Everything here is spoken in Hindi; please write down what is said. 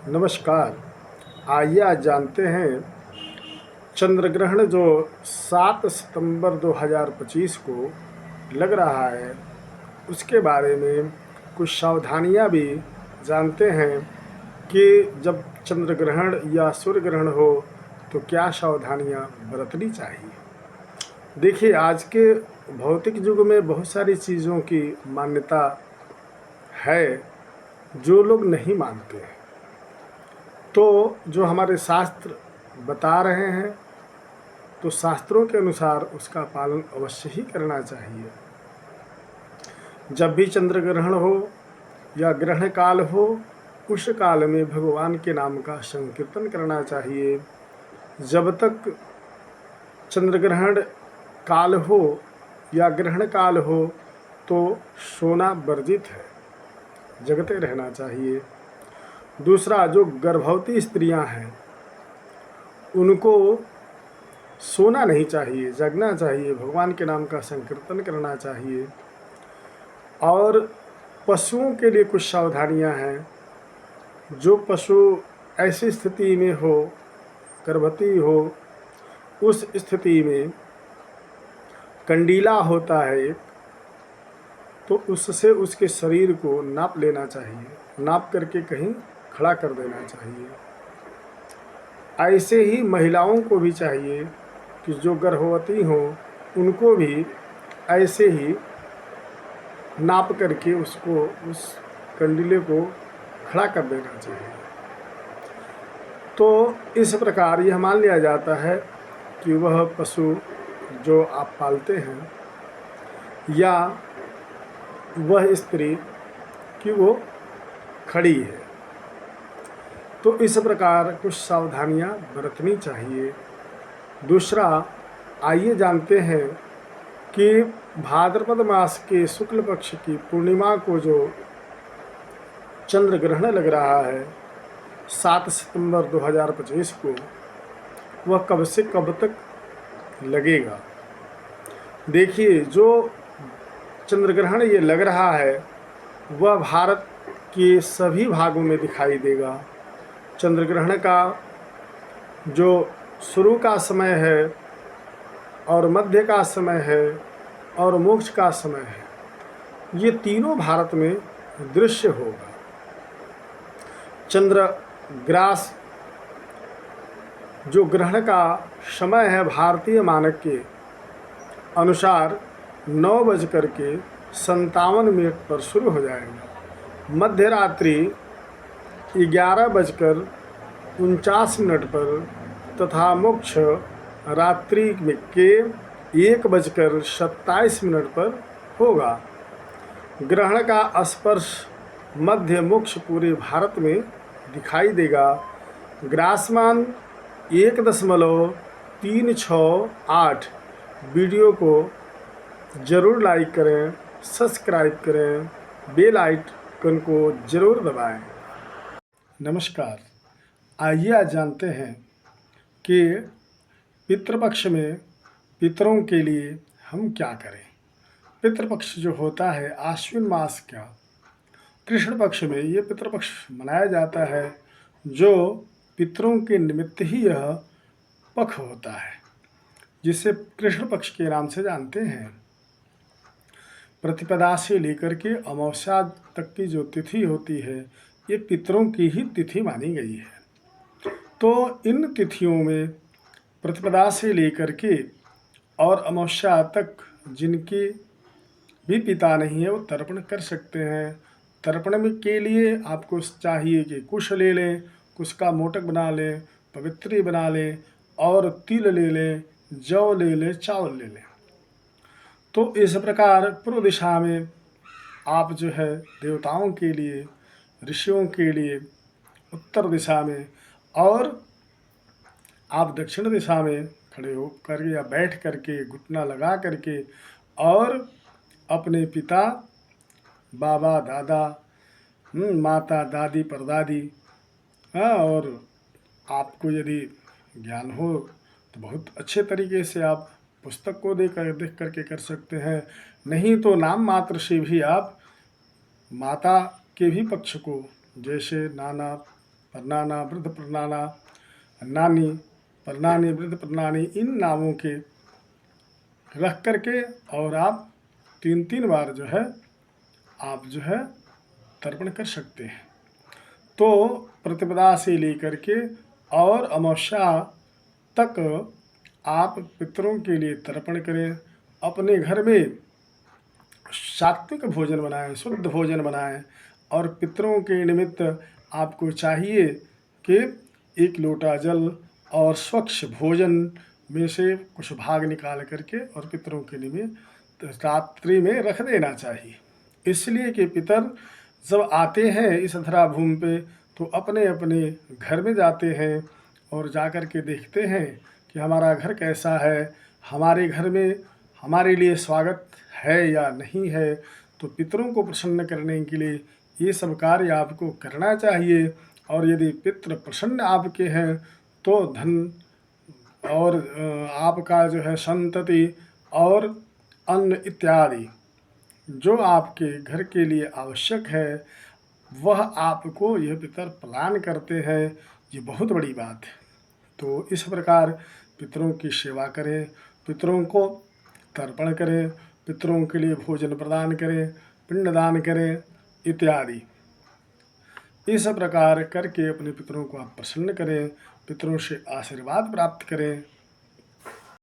नमस्कार। आइए आज जानते हैं चंद्र ग्रहण जो 7 सितंबर 2025 को लग रहा है उसके बारे में कुछ सावधानियां भी जानते हैं कि जब चंद्र ग्रहण या सूर्य ग्रहण हो तो क्या सावधानियां बरतनी चाहिए। देखिए, आज के भौतिक युग में बहुत सारी चीज़ों की मान्यता है जो लोग नहीं मानते हैं। तो जो हमारे शास्त्र बता रहे हैं तो शास्त्रों के अनुसार उसका पालन अवश्य ही करना चाहिए। जब भी चंद्र ग्रहण हो या ग्रहण काल हो उस काल में भगवान के नाम का संकीर्तन करना चाहिए। जब तक चंद्र ग्रहण काल हो या ग्रहण काल हो तो सोना वर्जित है, जगते रहना चाहिए। दूसरा, जो गर्भवती स्त्रियां हैं उनको सोना नहीं चाहिए, जगना चाहिए, भगवान के नाम का संकीर्तन करना चाहिए। और पशुओं के लिए कुछ सावधानियां हैं। जो पशु ऐसी स्थिति में हो, गर्भवती हो, उस स्थिति में कंडीला होता है एक, तो उससे उसके शरीर को नाप लेना चाहिए, नाप करके कहीं खड़ा कर देना चाहिए। ऐसे ही महिलाओं को भी चाहिए कि जो गर्भवती हों उनको भी ऐसे ही नाप करके उसको, उस कंडीले को खड़ा कर देना चाहिए। तो इस प्रकार यह मान लिया जाता है कि वह पशु जो आप पालते हैं या वह स्त्री कि वो खड़ी है। तो इस प्रकार कुछ सावधानियां बरतनी चाहिए। दूसरा, आइए जानते हैं कि भाद्रपद मास के शुक्ल पक्ष की पूर्णिमा को जो चंद्र ग्रहण लग रहा है 7 सितंबर 2025 को, वह कब से कब तक लगेगा। देखिए, जो चंद्र ग्रहण ये लग रहा है वह भारत के सभी भागों में दिखाई देगा। चंद्र ग्रहण का जो शुरू का समय है और मध्य का समय है और मोक्ष का समय है, ये तीनों भारत में दृश्य होगा। चंद्र ग्रास जो ग्रहण का समय है भारतीय मानक के अनुसार 9:57 पर शुरू हो जाएगा। मध्य रात्रि 11:49 पर तथा मोक्ष रात्रि के 1:27 पर होगा। ग्रहण का स्पर्श मध्य मोक्ष पूरे भारत में दिखाई देगा। ग्रासमान 1.368। वीडियो को ज़रूर लाइक करें, सब्सक्राइब करें, बेल आइकन को ज़रूर दबाएं। नमस्कार। आइए आज जानते हैं कि पितृपक्ष में पितरों के लिए हम क्या करें। पितृपक्ष जो होता है आश्विन मास का कृष्ण पक्ष में ये पितृपक्ष मनाया जाता है, जो पितरों के निमित्त ही यह पक्ष होता है, जिसे कृष्ण पक्ष के नाम से जानते हैं। प्रतिपदा से लेकर के अमावस्या तक की जो तिथि होती है ये पितरों की ही तिथि मानी गई है। तो इन तिथियों में प्रतिपदा से लेकर के और अमावस्या तक जिनके भी पिता नहीं है वो तर्पण कर सकते हैं। तर्पण में के लिए आपको चाहिए कि कुश ले लें, कुश का मोटक बना लें, पवित्री बना लें और तिल ले लें, जौ ले लें, चावल ले लें। तो इस प्रकार पूर्व दिशा में आप जो है देवताओं के लिए, ऋषियों के लिए उत्तर दिशा में, और आप दक्षिण दिशा में खड़े हो कर या बैठ करके घुटना लगा करके और अपने पिता, बाबा, दादा, माता, दादी, परदादी, और आपको यदि ज्ञान हो तो बहुत अच्छे तरीके से आप पुस्तक को देख करके कर सकते हैं। नहीं तो नाम मात्र से भी आप माता के भी पक्ष को, जैसे नाना, परनाना, वृद्ध परनाना, नानी, परनानी, वृद्ध परनानी, इन नामों के रख करके और आप 3-3 बार जो है आप जो है तर्पण कर सकते हैं। तो प्रतिपदा से लेकर के और अमावस्या तक आप पितरों के लिए तर्पण करें। अपने घर में सात्विक भोजन बनाएं, शुद्ध भोजन बनाएं और पितरों के निमित्त आपको चाहिए कि 1 लोटा जल और स्वच्छ भोजन में से कुछ भाग निकाल करके और पितरों के निमित्त रात्रि में रख देना चाहिए। इसलिए कि पितर जब आते हैं इस धरा भूमि पे तो अपने अपने घर में जाते हैं और जाकर के देखते हैं कि हमारा घर कैसा है, हमारे घर में हमारे लिए स्वागत है या नहीं है। तो पितरों को प्रसन्न करने के लिए ये सब कार्य आपको करना चाहिए। और यदि पितृ प्रसन्न आपके हैं तो धन और आपका जो है संतति और अन्न इत्यादि जो आपके घर के लिए आवश्यक है वह आपको यह पितर प्रदान करते हैं। ये बहुत बड़ी बात है। तो इस प्रकार पितरों की सेवा करें, पितरों को तर्पण करें, पितरों के लिए भोजन प्रदान करें, पिंडदान करें इत्यादि। इस प्रकार करके अपने पितरों को आप प्रसन्न करें, पितरों से आशीर्वाद प्राप्त करें।